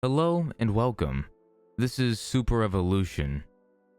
Hello and welcome. This is Super Evolution.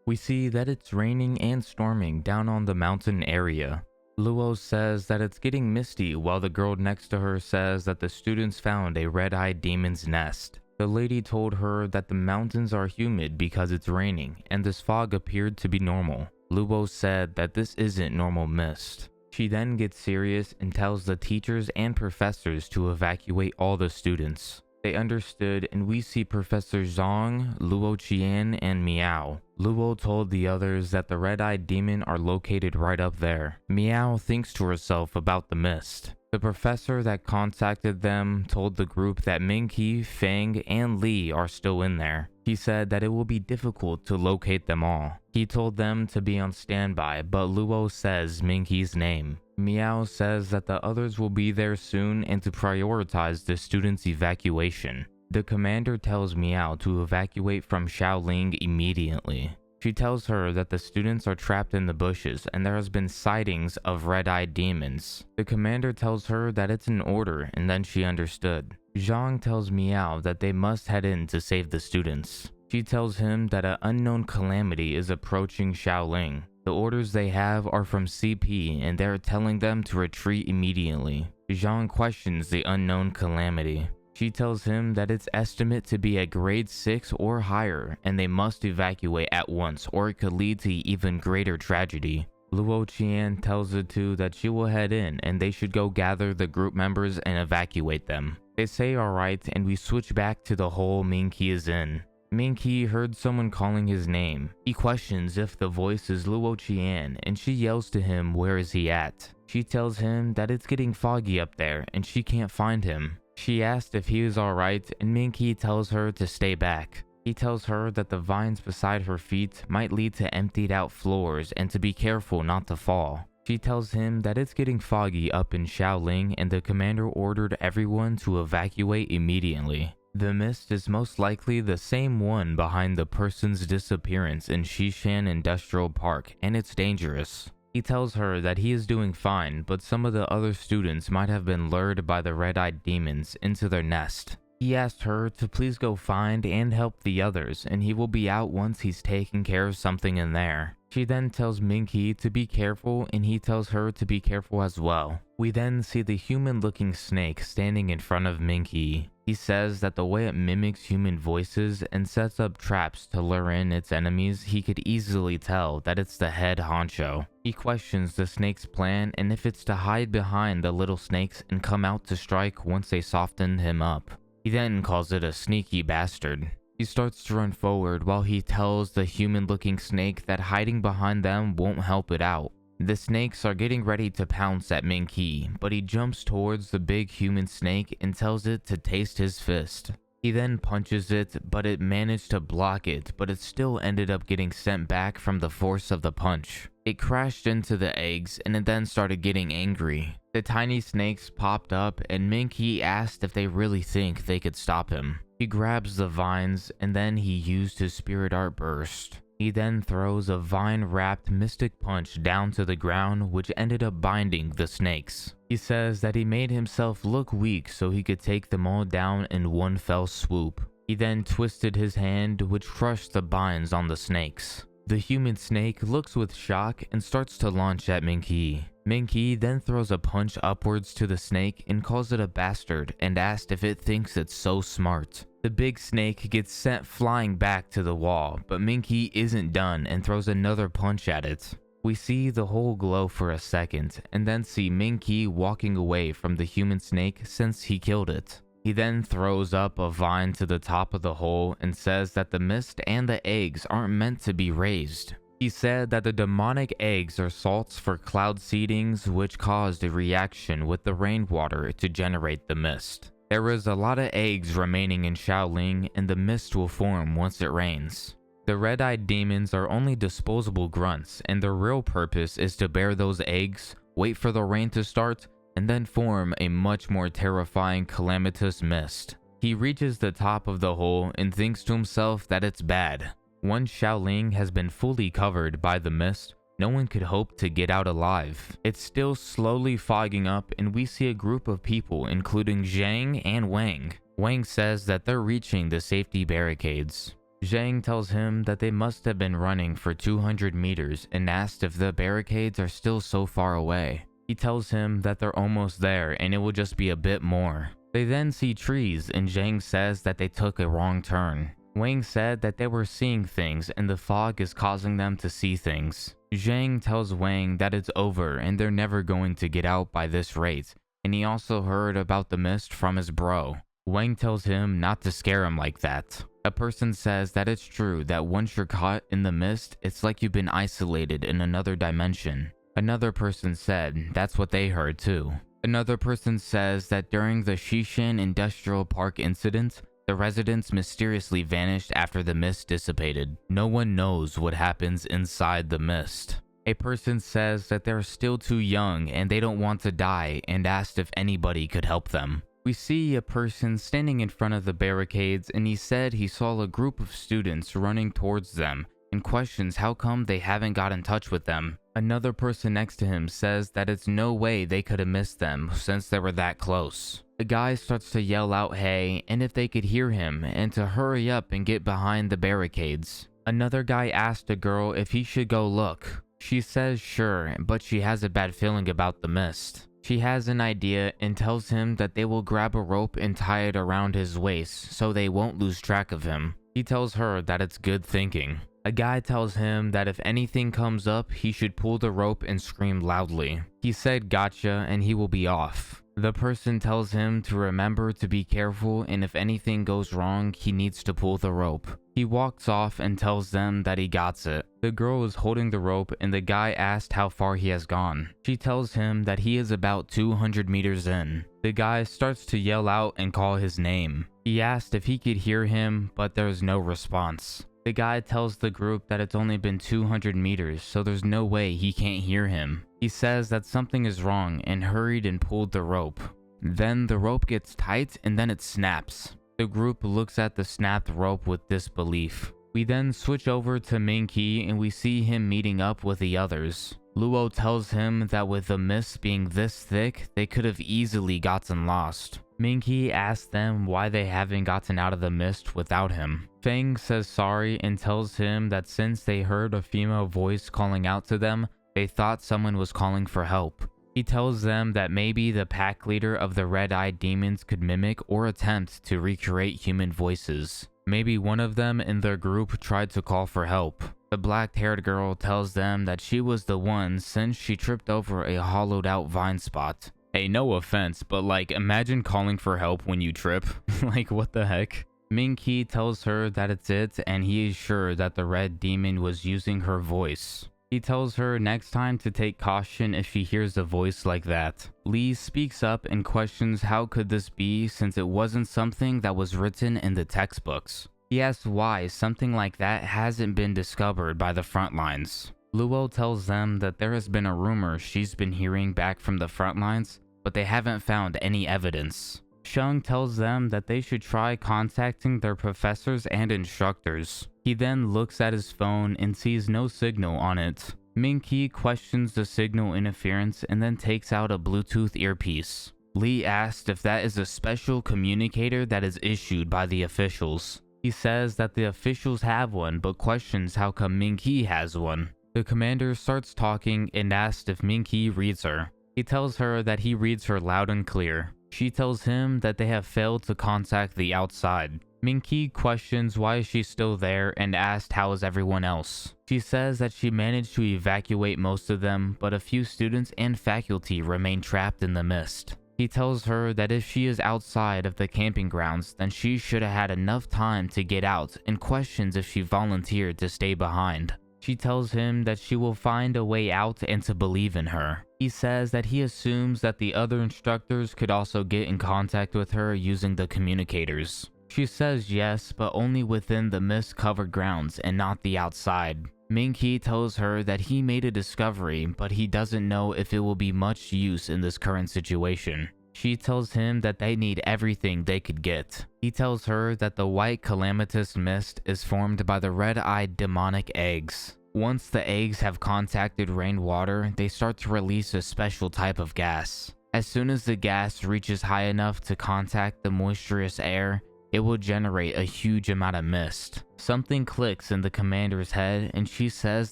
We see that it's raining and storming down on the mountain area. Luo says that it's getting misty while the girl next to her says that the students found a red-eyed demon's nest. The lady told her that the mountains are humid because it's raining and this fog appeared to be normal. Luo said that this isn't normal mist. She then gets serious and tells the teachers and professors to evacuate all the students. They understood, and we see Professor Zhang, Luo Qian, and Miao. Luo told the others that the red-eyed demon are located right up there. Miao thinks to herself about the mist. The professor that contacted them told the group that Minky, Feng, and Li are still in there. He said that it will be difficult to locate them all. He told them to be on standby, but Luo says Minky's name. Miao says that the others will be there soon and to prioritize the students' evacuation. The commander tells Miao to evacuate from Shaoling immediately. She tells her that the students are trapped in the bushes and there has been sightings of red-eyed demons. The commander tells her that it's an order and then she understood. Zhang tells Miao that they must head in to save the students. She tells him that an unknown calamity is approaching Shaoling. The orders they have are from CP and they're telling them to retreat immediately. Zhang questions the unknown calamity. She tells him that it's estimated to be a grade 6 or higher and they must evacuate at once or it could lead to even greater tragedy. Luo Qian tells the two that she will head in and they should go gather the group members and evacuate them. They say alright and we switch back to the hole Minky is in. Minky heard someone calling his name. He questions if the voice is Luo Qian and she yells to him where is he at. She tells him that it's getting foggy up there and she can't find him. She asked if he is alright and Minky tells her to stay back. He tells her that the vines beside her feet might lead to emptied out floors and to be careful not to fall. She tells him that it's getting foggy up in Shaoling and the commander ordered everyone to evacuate immediately. The mist is most likely the same one behind the person's disappearance in Shishan Industrial Park and it's dangerous. He tells her that he is doing fine, but some of the other students might have been lured by the red-eyed demons into their nest. He asked her to please go find and help the others, and he will be out once he's taken care of something in there. She then tells Minky to be careful, and he tells her to be careful as well. We then see the human-looking snake standing in front of Minky. He says that the way it mimics human voices and sets up traps to lure in its enemies, he could easily tell that it's the head honcho. He questions the snake's plan and if it's to hide behind the little snakes and come out to strike once they soften him up. He then calls it a sneaky bastard. He starts to run forward while he tells the human-looking snake that hiding behind them won't help it out. The snakes are getting ready to pounce at Ming He, but he jumps towards the big human snake and tells it to taste his fist. He then punches it, but it managed to block it, but it still ended up getting sent back from the force of the punch. It crashed into the eggs and it then started getting angry. The tiny snakes popped up and Ming He asked if they really think they could stop him. He grabs the vines and then he used his spirit art burst. He then throws a vine-wrapped mystic punch down to the ground which ended up binding the snakes. He says that he made himself look weak so he could take them all down in one fell swoop. He then twisted his hand which crushed the binds on the snakes. The human snake looks with shock and starts to launch at Minky. Minky then throws a punch upwards to the snake and calls it a bastard and asks if it thinks it's so smart. The big snake gets sent flying back to the wall, but Minky isn't done and throws another punch at it. We see the hole glow for a second and then see Minky walking away from the human snake since he killed it. He then throws up a vine to the top of the hole and says that the mist and the eggs aren't meant to be raised. He said that the demonic eggs are salts for cloud seedings which caused a reaction with the rainwater to generate the mist. There is a lot of eggs remaining in Shaoling and the mist will form once it rains. The red-eyed demons are only disposable grunts and their real purpose is to bear those eggs, wait for the rain to start, and then form a much more terrifying calamitous mist. He reaches the top of the hole and thinks to himself that it's bad. Once Shaoling has been fully covered by the mist, no one could hope to get out alive. It's still slowly fogging up and we see a group of people including Zhang and Wang. Wang says that they're reaching the safety barricades. Zhang tells him that they must have been running for 200 meters and asks if the barricades are still so far away. He tells him that they're almost there and it will just be a bit more. They then see trees and Zhang says that they took a wrong turn. Wang said that they were seeing things and the fog is causing them to see things. Zhang tells Wang that it's over and they're never going to get out by this rate, and he also heard about the mist from his bro. Wang tells him not to scare him like that. A person says that it's true that once you're caught in the mist, it's like you've been isolated in another dimension. Another person said that's what they heard too. Another person says that during the Shishin Industrial Park incident, the residents mysteriously vanished after the mist dissipated. No one knows what happens inside the mist. A person says that they're still too young and they don't want to die and asked if anybody could help them. We see a person standing in front of the barricades and he said he saw a group of students running towards them and questions how come they haven't got in touch with them. Another person next to him says that it's no way they could have missed them since they were that close. The guy starts to yell out hey and if they could hear him and to hurry up and get behind the barricades. Another guy asked a girl if he should go look. She says sure, but she has a bad feeling about the mist. She has an idea and tells him that they will grab a rope and tie it around his waist so they won't lose track of him. He tells her that it's good thinking. A guy tells him that if anything comes up, he should pull the rope and scream loudly. He said gotcha and he will be off. The person tells him to remember to be careful and if anything goes wrong, he needs to pull the rope. He walks off and tells them that he got it. The girl is holding the rope and the guy asked how far he has gone. She tells him that he is about 200 meters in. The guy starts to yell out and call his name. He asked if he could hear him, but there's no response. The guy tells the group that it's only been 200 meters, so there's no way he can't hear him. He says that something is wrong and hurried and pulled the rope. Then the rope gets tight and then it snaps. The group looks at the snapped rope with disbelief. We then switch over to Ming He and we see him meeting up with the others. Luo tells him that with the mist being this thick, they could have easily gotten lost. Ming He asks them why they haven't gotten out of the mist without him. Feng says sorry and tells him that since they heard a female voice calling out to them, they thought someone was calling for help. He tells them that maybe the pack leader of the red-eyed demons could mimic or attempt to recreate human voices. Maybe one of them in their group tried to call for help. The black-haired girl tells them that she was the one since she tripped over a hollowed-out vine spot. Hey, no offense, but like, imagine calling for help when you trip. Like, what the heck? Ming He tells her that it's it, and he is sure that the red demon was using her voice. He tells her next time to take caution if she hears a voice like that. Lee speaks up and questions how could this be since it wasn't something that was written in the textbooks. He asks why something like that hasn't been discovered by the front lines. Luo tells them that there has been a rumor she's been hearing back from the front lines, but they haven't found any evidence. Sheng tells them that they should try contacting their professors and instructors. He then looks at his phone and sees no signal on it. Minky questions the signal interference and then takes out a Bluetooth earpiece. Lee asked if that is a special communicator that is issued by the officials. He says that the officials have one but questions how come Minky has one. The commander starts talking and asks if Minky reads her. He tells her that he reads her loud and clear. She tells him that they have failed to contact the outside. Minky questions why she's still there and asks how is everyone else. She says that she managed to evacuate most of them, but a few students and faculty remain trapped in the mist. He tells her that if she is outside of the camping grounds, then she should have had enough time to get out and questions if she volunteered to stay behind. She tells him that she will find a way out and to believe in her. He says that he assumes that the other instructors could also get in contact with her using the communicators. She says yes, but only within the mist-covered grounds and not the outside. Ming He tells her that he made a discovery, but he doesn't know if it will be much use in this current situation. She tells him that they need everything they could get. He tells her that the white calamitous mist is formed by the red-eyed demonic eggs. Once the eggs have contacted rainwater, they start to release a special type of gas. As soon as the gas reaches high enough to contact the moisturous air, it will generate a huge amount of mist. Something clicks in the commander's head and she says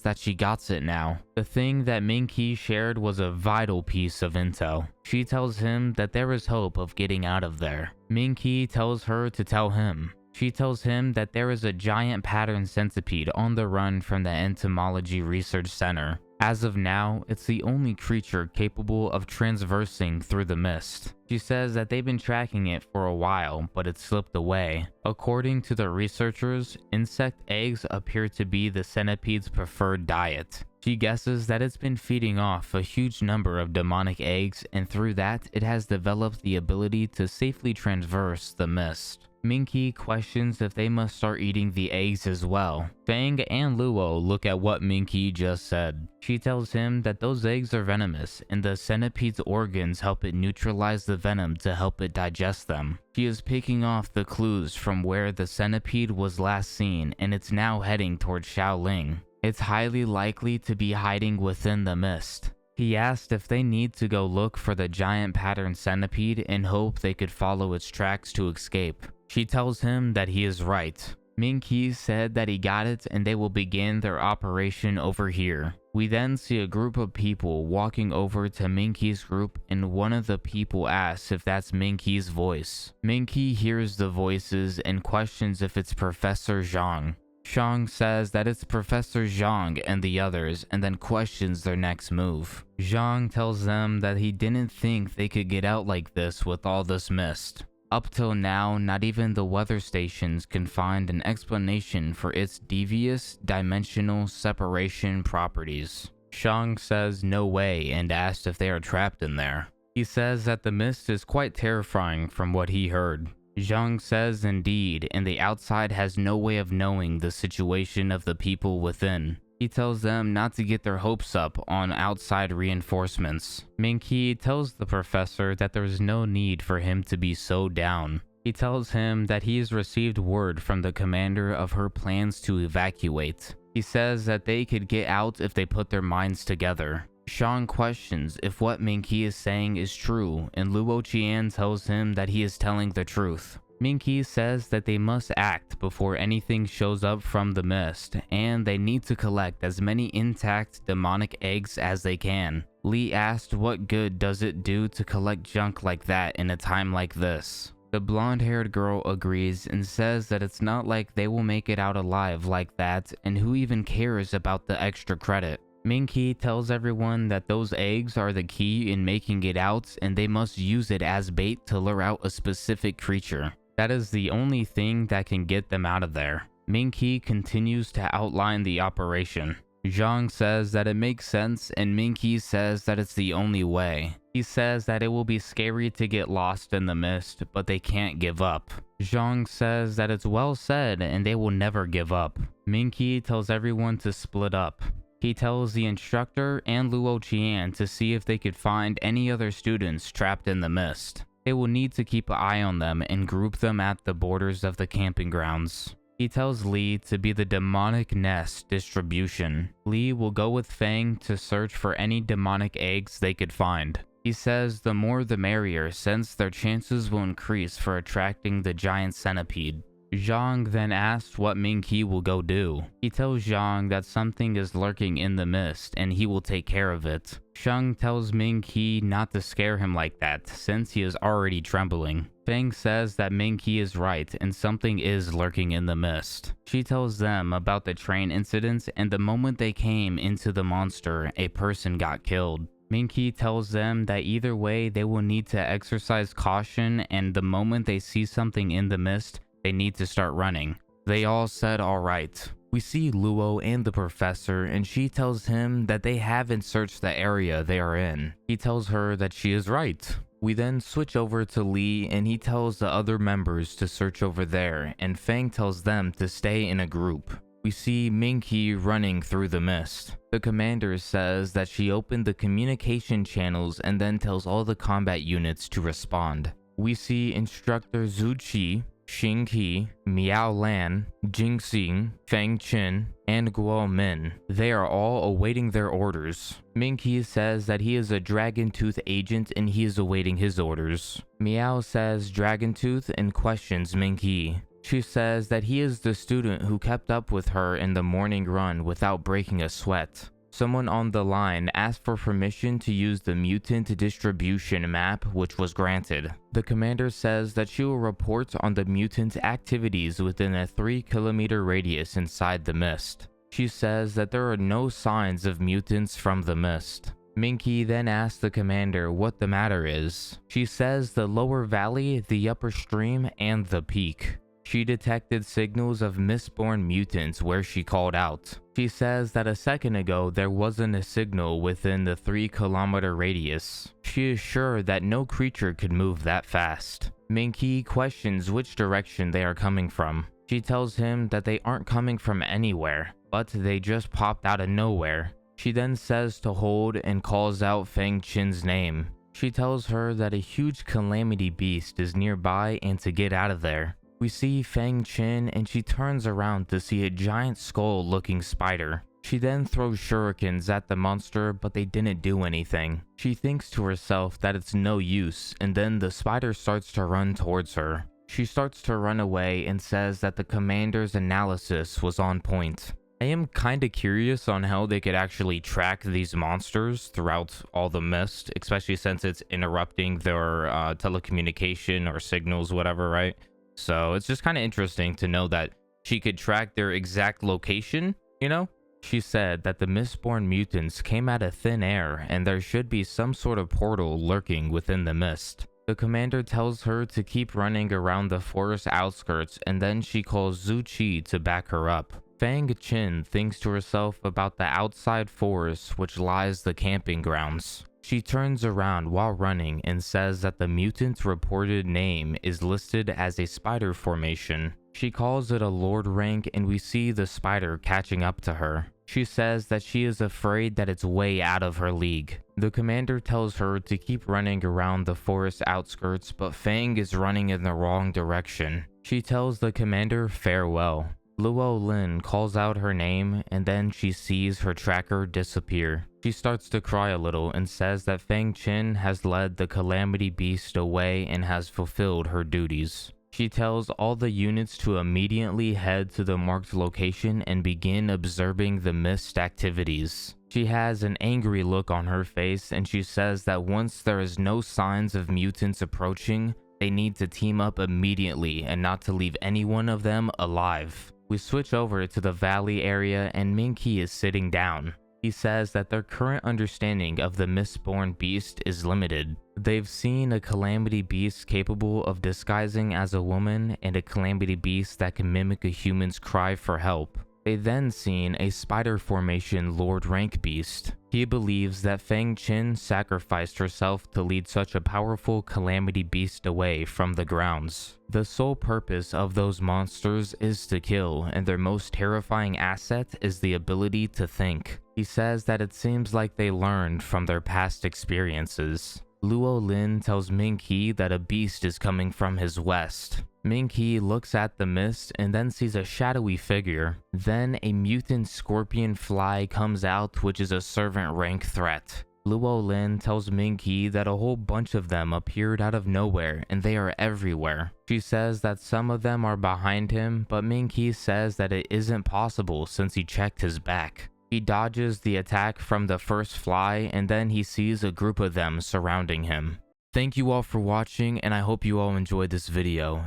that she got it now. The thing that Ming He shared was a vital piece of intel. She tells him that there is hope of getting out of there. Ming He tells her to tell him. She tells him that there is a giant pattern centipede on the run from the Entomology Research Center. As of now, it's the only creature capable of transversing through the mist. She says that they've been tracking it for a while, but it slipped away. According to the researchers, insect eggs appear to be the centipede's preferred diet. She guesses that it's been feeding off a huge number of demonic eggs, and through that, it has developed the ability to safely transverse the mist. Minky questions if they must start eating the eggs as well. Fang and Luo look at what Minky just said. She tells him that those eggs are venomous and the centipede's organs help it neutralize the venom to help it digest them. She is picking off the clues from where the centipede was last seen and it's now heading towards Shaoling. It's highly likely to be hiding within the mist. He asked if they need to go look for the giant pattern centipede and hope they could follow its tracks to escape. She tells him that he is right. Ming He said that he got it and they will begin their operation over here. We then see a group of people walking over to Ming He's group and one of the people asks if that's Ming He's voice. Ming He hears the voices and questions if it's Professor Zhang. Zhang says that it's Professor Zhang and the others and then questions their next move. Zhang tells them that he didn't think they could get out like this with all this mist. Up till now, not even the weather stations can find an explanation for its devious dimensional separation properties. Zhang says no way and asks if they are trapped in there. He says that the mist is quite terrifying from what he heard. Zhang says indeed, and the outside has no way of knowing the situation of the people within. He tells them not to get their hopes up on outside reinforcements. Minky tells the professor that there's no need for him to be so down. He tells him that he has received word from the commander of her plans to evacuate. He says that they could get out if they put their minds together. Sean questions if what Minky is saying is true, and Luo Qian tells him that he is telling the truth. Minky says that they must act before anything shows up from the mist, and they need to collect as many intact demonic eggs as they can. Lee asked what good does it do to collect junk like that in a time like this. The blonde-haired girl agrees and says that it's not like they will make it out alive like that, and who even cares about the extra credit. Minky tells everyone that those eggs are the key in making it out and they must use it as bait to lure out a specific creature. That is the only thing that can get them out of there. Minky continues to outline the operation. Zhang says that it makes sense and Minky says that it's the only way. He says that it will be scary to get lost in the mist, but they can't give up. Zhang says that it's well said and they will never give up. Minky tells everyone to split up. He tells the instructor and Luo Qian to see if they could find any other students trapped in the mist. They will need to keep an eye on them and group them at the borders of the camping grounds. He tells Lee to be the demonic nest distribution. Lee will go with Fang to search for any demonic eggs they could find. He says the more the merrier since their chances will increase for attracting the giant centipede. Zhang then asks what Ming He will go do. He tells Zhang that something is lurking in the mist and he will take care of it. Zhang tells Ming He not to scare him like that since he is already trembling. Fang says that Ming He is right and something is lurking in the mist. She tells them about the train incident and the moment they came into the monster, a person got killed. Minky tells them that either way they will need to exercise caution and the moment they see something in the mist, they need to start running. They all said alright. We see Luo and the professor and she tells him that they haven't searched the area they are in. He tells her that she is right. We then switch over to Lee and he tells the other members to search over there and Fang tells them to stay in a group. We see Ming He running through the mist. The commander says that she opened the communication channels and then tells all the combat units to respond. We see instructor Zhu Qi. Xing He, Miao Lan, Jing Xing, Feng Qin, and Guo Min. They are all awaiting their orders. Minky says that he is a Dragon Tooth agent and he is awaiting his orders. Miao says Dragon Tooth and questions Minky. She says that he is the student who kept up with her in the morning run without breaking a sweat. Someone on the line asked for permission to use the mutant distribution map, which was granted. The commander says that she will report on the mutant activities within a 3-kilometer radius inside the mist. She says that there are no signs of mutants from the mist. Minky then asks the commander what the matter is. She says the lower valley, the upper stream, and the peak. She detected signals of mistborn mutants where she called out. She says that a second ago there wasn't a signal within the 3-kilometer radius. She is sure that no creature could move that fast. Minky questions which direction they are coming from. She tells him that they aren't coming from anywhere, but they just popped out of nowhere. She then says to hold and calls out Feng Qin's name. She tells her that a huge calamity beast is nearby and to get out of there. We see Feng Qin and she turns around to see a giant skull-looking spider. She then throws shurikens at the monster, but they didn't do anything. She thinks to herself that it's no use, and then the spider starts to run towards her. She starts to run away and says that the commander's analysis was on point. I am kinda curious on how they could actually track these monsters throughout all the mist, especially since it's interrupting their telecommunication or signals, whatever, right? So it's just kind of interesting to know that she could track their exact location, you know? She said that the mistborn mutants came out of thin air and there should be some sort of portal lurking within the mist. The commander tells her to keep running around the forest outskirts and then she calls Zhu Qi to back her up. Feng Qin thinks to herself about the outside forest which lies the camping grounds. She turns around while running and says that the mutant's reported name is listed as a spider formation. She calls it a Lord rank and we see the spider catching up to her. She says that she is afraid that it's way out of her league. The commander tells her to keep running around the forest outskirts, but Feng is running in the wrong direction. She tells the commander farewell. Luo Lin calls out her name and then she sees her tracker disappear. She starts to cry a little and says that Feng Qin has led the Calamity Beast away and has fulfilled her duties. She tells all the units to immediately head to the marked location and begin observing the mist activities. She has an angry look on her face and she says that once there is no signs of mutants approaching, they need to team up immediately and not to leave any one of them alive. We switch over to the valley area and Minky is sitting down. He says that their current understanding of the mistborn beast is limited. They've seen a calamity beast capable of disguising as a woman and a calamity beast that can mimic a human's cry for help. They then seen a spider formation Lord rank beast. He believes that Feng Qin sacrificed herself to lead such a powerful calamity beast away from the grounds. The sole purpose of those monsters is to kill, and their most terrifying asset is the ability to think. He says that it seems like they learned from their past experiences. Luo Lin tells Ming He that a beast is coming from his west. Ming He looks at the mist and then sees a shadowy figure. Then a mutant scorpion fly comes out, which is a servant rank threat. Luo Lin tells Ming He that a whole bunch of them appeared out of nowhere and they are everywhere. She says that some of them are behind him, but Ming He says that it isn't possible since he checked his back. He dodges the attack from the first fly and then he sees a group of them surrounding him. Thank you all for watching and I hope you all enjoyed this video.